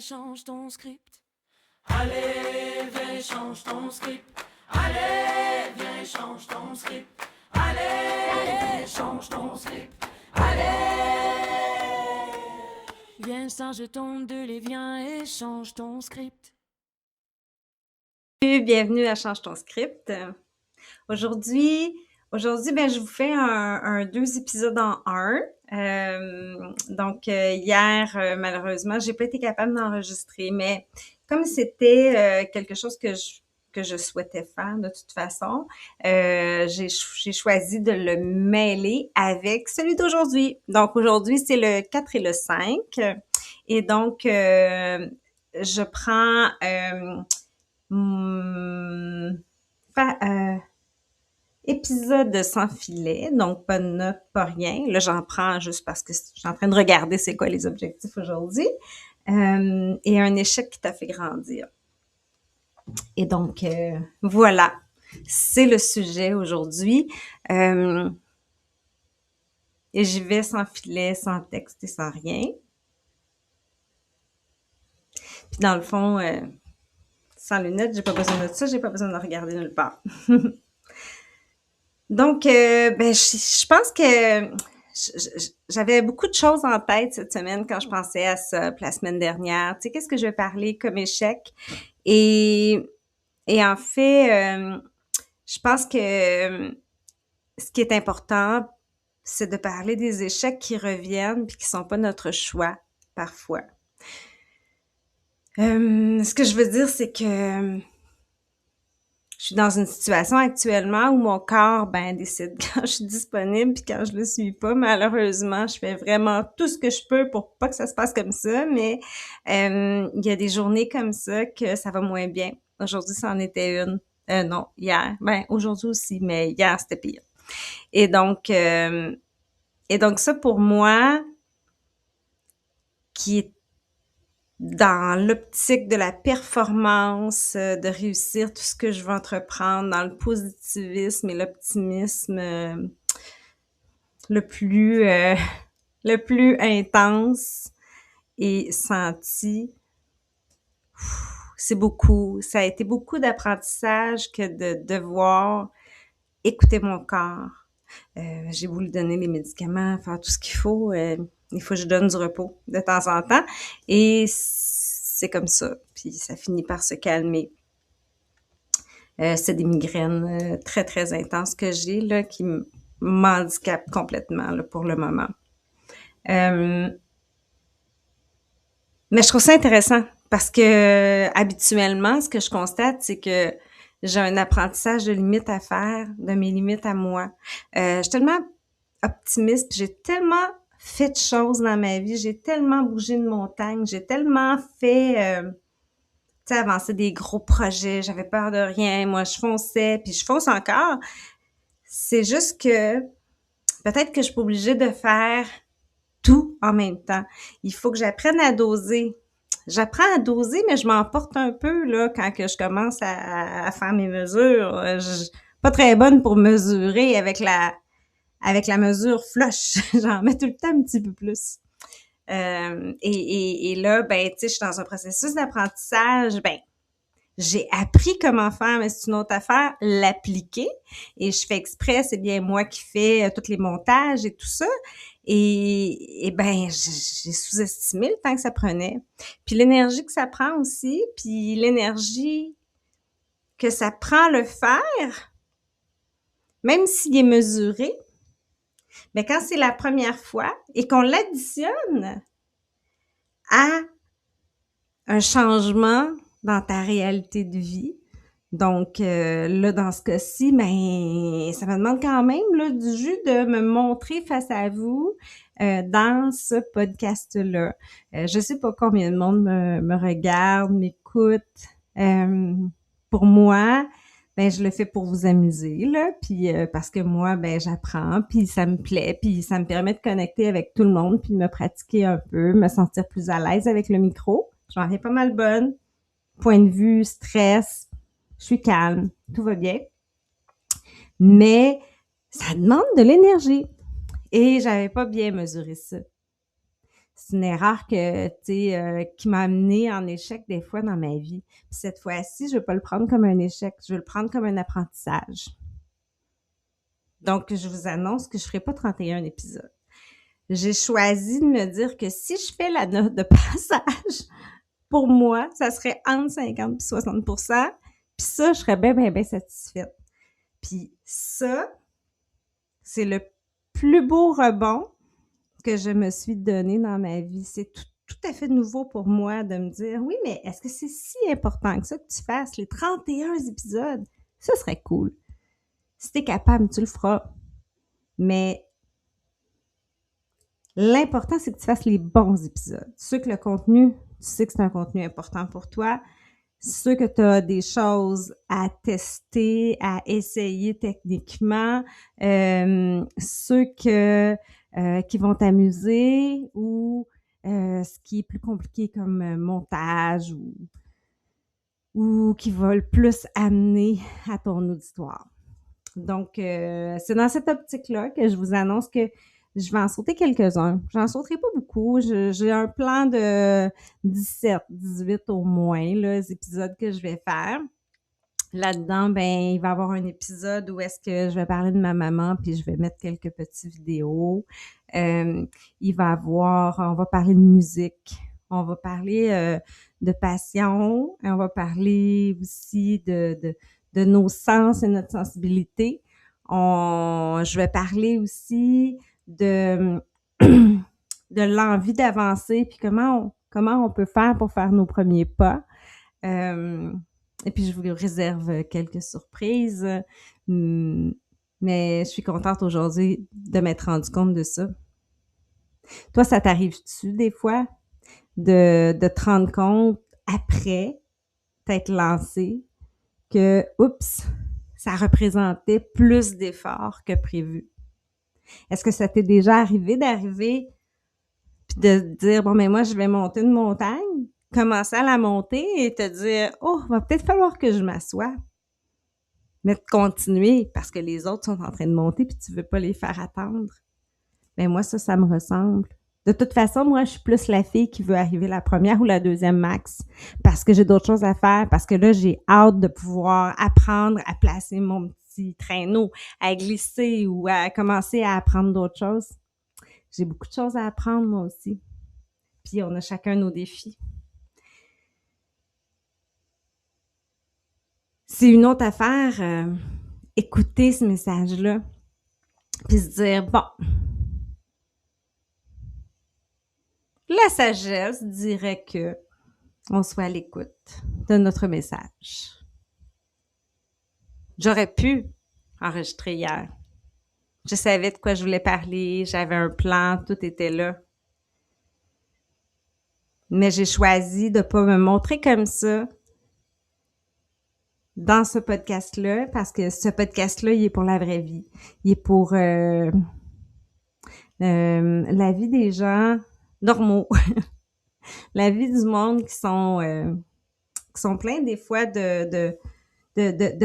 change ton script. Allez, viens, change ton script. Allez, viens, change ton script. Allez, change ton script. Allez, viens, change ton délai, viens et change ton script. Bienvenue à Change ton script. Aujourd'hui, je vous fais un 2 épisodes en un. Hier, malheureusement, j'ai pas été capable d'enregistrer, mais comme c'était quelque chose que je souhaitais faire de toute façon, j'ai choisi de le mêler avec celui d'aujourd'hui. Donc aujourd'hui, c'est le 4 et le 5. Et donc, je prends épisode sans filet, donc pas de notes, pas rien. Là, j'en prends juste parce que je suis en train de regarder c'est quoi les objectifs aujourd'hui. Et un échec qui t'a fait grandir. Et donc, voilà, c'est le sujet aujourd'hui. Et j'y vais sans filet, sans texte et sans rien. Puis dans le fond, sans lunettes, j'ai pas besoin de ça, j'ai pas besoin de regarder nulle part. Donc, je pense que j'avais beaucoup de choses en tête cette semaine quand je pensais à ça, puis la semaine dernière. Tu sais, qu'est-ce que je vais parler comme échec? Et en fait, je pense que ce qui est important, c'est de parler des échecs qui reviennent puis qui sont pas notre choix, parfois. Ce que je veux dire, c'est que je suis dans une situation actuellement où mon corps, décide quand je suis disponible puis quand je le suis pas. Malheureusement, je fais vraiment tout ce que je peux pour pas que ça se passe comme ça, mais il y a des journées comme ça que ça va moins bien. Aujourd'hui, c'en était une. Non, hier. Aujourd'hui aussi, mais hier, c'était pire. Et donc ça, pour moi, qui est dans l'optique de la performance, de réussir tout ce que je veux entreprendre, dans le positivisme et l'optimisme le plus intense et senti. C'est beaucoup. Ça a été beaucoup d'apprentissage que de devoir écouter mon corps. J'ai voulu donner les médicaments, faire tout ce qu'il faut. Il faut que je donne du repos de temps en temps. Et c'est comme ça. Puis ça finit par se calmer. C'est des migraines très, très intenses que j'ai là qui m'handicapent complètement là, pour le moment. Mais je trouve ça intéressant parce que habituellement, ce que je constate, c'est que j'ai un apprentissage de limites à faire, de mes limites à moi. Je suis tellement optimiste, puis j'ai tellement fait de choses dans ma vie, j'ai tellement bougé de montagne, j'ai tellement fait, tu sais, avancer des gros projets, j'avais peur de rien, moi je fonçais, puis je fonce encore. C'est juste que peut-être que je suis pas obligée de faire tout en même temps. Il faut que j'apprenne à doser. J'apprends à doser, mais je m'emporte un peu là quand que je commence à faire mes mesures. Je suis pas très bonne pour mesurer avec la mesure flush. J'en mets tout le temps un petit peu plus. Et là, tu sais, je suis dans un processus d'apprentissage. J'ai appris comment faire, mais c'est une autre affaire, l'appliquer. Et je fais exprès, c'est bien moi qui fais tous les montages et tout ça. Et j'ai sous-estimé le temps que ça prenait. Puis l'énergie que ça prend aussi, puis l'énergie que ça prend le faire, même s'il est mesuré, mais quand c'est la première fois et qu'on l'additionne à un changement dans ta réalité de vie, donc là, dans ce cas-ci, ça me demande quand même là, du jus de me montrer face à vous dans ce podcast-là. Je sais pas combien de monde me regarde, m'écoute. Pour moi, je le fais pour vous amuser, là, puis parce que moi, j'apprends, puis ça me plaît, puis ça me permet de connecter avec tout le monde, puis de me pratiquer un peu, me sentir plus à l'aise avec le micro. J'en ai pas mal bonne. Point de vue, stress, je suis calme, tout va bien. Mais ça demande de l'énergie. Et j'avais pas bien mesuré ça. c'est une erreur que, tu sais, qui m'a amenée en échec des fois dans ma vie. Puis cette fois-ci, je veux pas le prendre comme un échec, je veux le prendre comme un apprentissage. Donc, je vous annonce que je ferai pas 31 épisodes. J'ai choisi de me dire que si je fais la note de passage, pour moi, ça serait entre 50 et 60%. Puis ça, je serais bien, bien, bien satisfaite. Puis ça, c'est le plus beau rebond que je me suis donné dans ma vie. C'est tout à fait nouveau pour moi de me dire, oui, mais est-ce que c'est si important que ça que tu fasses les 31 épisodes? Ça serait cool. Si t'es capable, tu le feras. Mais l'important, c'est que tu fasses les bons épisodes. Ceux que le contenu, tu sais que c'est un contenu important pour toi. Ceux que tu as des choses à tester, à essayer techniquement. Ceux qui vont t'amuser ou ce qui est plus compliqué comme montage ou qui va le plus amener à ton auditoire. Donc, c'est dans cette optique-là que je vous annonce que je vais en sauter quelques-uns. J'en sauterai pas beaucoup. J'ai un plan de 17, 18 au moins, là, les épisodes que je vais faire. Là-dedans, ben, il va y avoir un épisode où est-ce que je vais parler de ma maman, puis je vais mettre quelques petites vidéos. Il va avoir, on va parler de musique, on va parler de passion, on va parler aussi de nos sens et notre sensibilité. Je vais parler aussi de de l'envie d'avancer, puis comment on peut faire pour faire nos premiers pas. Et puis, je vous réserve quelques surprises. Mais je suis contente aujourd'hui de m'être rendu compte de ça. Toi, ça t'arrive-tu des fois de te rendre compte après t'être lancé que, oups, ça représentait plus d'efforts que prévu? Est-ce que ça t'est déjà arrivé d'arriver puis de te dire, bon, mais moi, je vais monter une montagne, commencer à la monter et te dire, oh, va peut-être falloir que je m'assoie. Mais de continuer parce que les autres sont en train de monter puis tu veux pas les faire attendre. Ben moi, ça me ressemble. De toute façon, moi, je suis plus la fille qui veut arriver la première ou la deuxième max parce que j'ai d'autres choses à faire, parce que là, j'ai hâte de pouvoir apprendre à placer mon petit traîneau, à glisser ou à commencer à apprendre d'autres choses. J'ai beaucoup de choses à apprendre, moi aussi. Puis on a chacun nos défis. C'est une autre affaire, écouter ce message-là, puis se dire, bon, la sagesse dirait que on soit à l'écoute de notre message. J'aurais pu enregistrer hier. Je savais de quoi je voulais parler, j'avais un plan, tout était là. Mais j'ai choisi de pas me montrer comme ça dans ce podcast-là, parce que ce podcast-là, il est pour la vraie vie. Il est pour la vie des gens normaux. La vie du monde qui sont pleins des fois de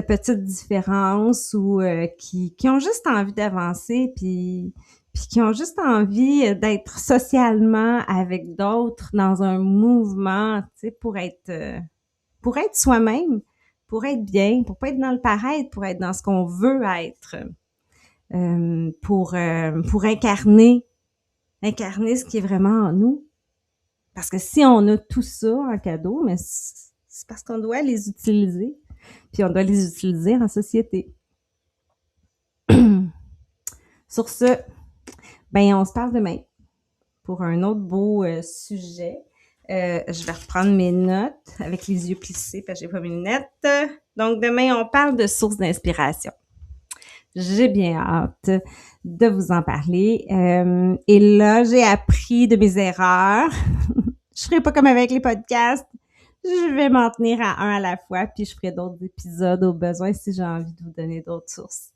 petites différences ou qui ont juste envie d'avancer puis qui ont juste envie d'être socialement avec d'autres dans un mouvement, tu sais, pour être soi-même, pour être bien, pour pas être dans le paraître, pour être dans ce qu'on veut être, pour incarner ce qui est vraiment en nous. Parce que si on a tout ça en cadeau, mais c'est parce qu'on doit les utiliser. Puis on doit les utiliser en société. Sur ce, ben on se parle demain pour un autre beau sujet. Je vais reprendre mes notes avec les yeux plissés parce que j'ai pas mes lunettes. Donc demain, on parle de sources d'inspiration. J'ai bien hâte de vous en parler. Et là, j'ai appris de mes erreurs. Je ferai pas comme avec les podcasts. Je vais m'en tenir à un à la fois, puis je ferai d'autres épisodes au besoin si j'ai envie de vous donner d'autres sources.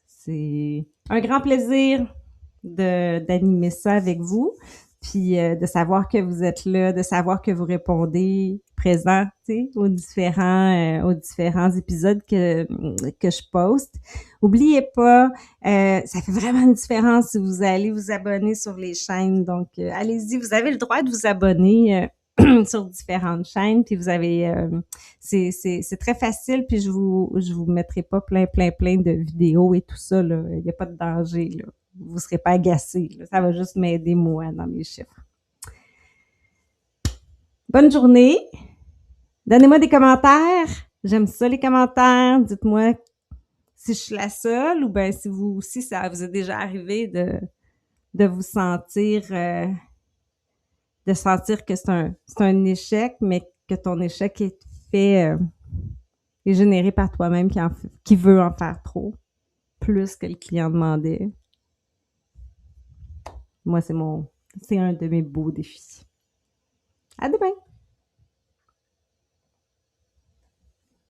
C'est un grand plaisir d'animer ça avec vous. Puis de savoir que vous êtes là, de savoir que vous répondez présent, tu sais, aux différents épisodes que je poste. Oubliez pas, ça fait vraiment une différence si vous allez vous abonner sur les chaînes. Donc, allez-y, vous avez le droit de vous abonner sur différentes chaînes. Puis vous avez, c'est très facile. Puis je vous mettrai pas plein de vidéos et tout ça là. Il y a pas de danger là. Vous serez pas agacés. Là. Ça va juste m'aider, moi, dans mes chiffres. Bonne journée. Donnez-moi des commentaires. J'aime ça, les commentaires. Dites-moi si je suis la seule ou bien si vous aussi, ça vous est déjà arrivé de vous sentir... de sentir que c'est un échec, mais que ton échec est fait... est généré par toi-même qui veut en faire trop. Plus que le client demandait. Moi, c'est un de mes beaux défis. À demain!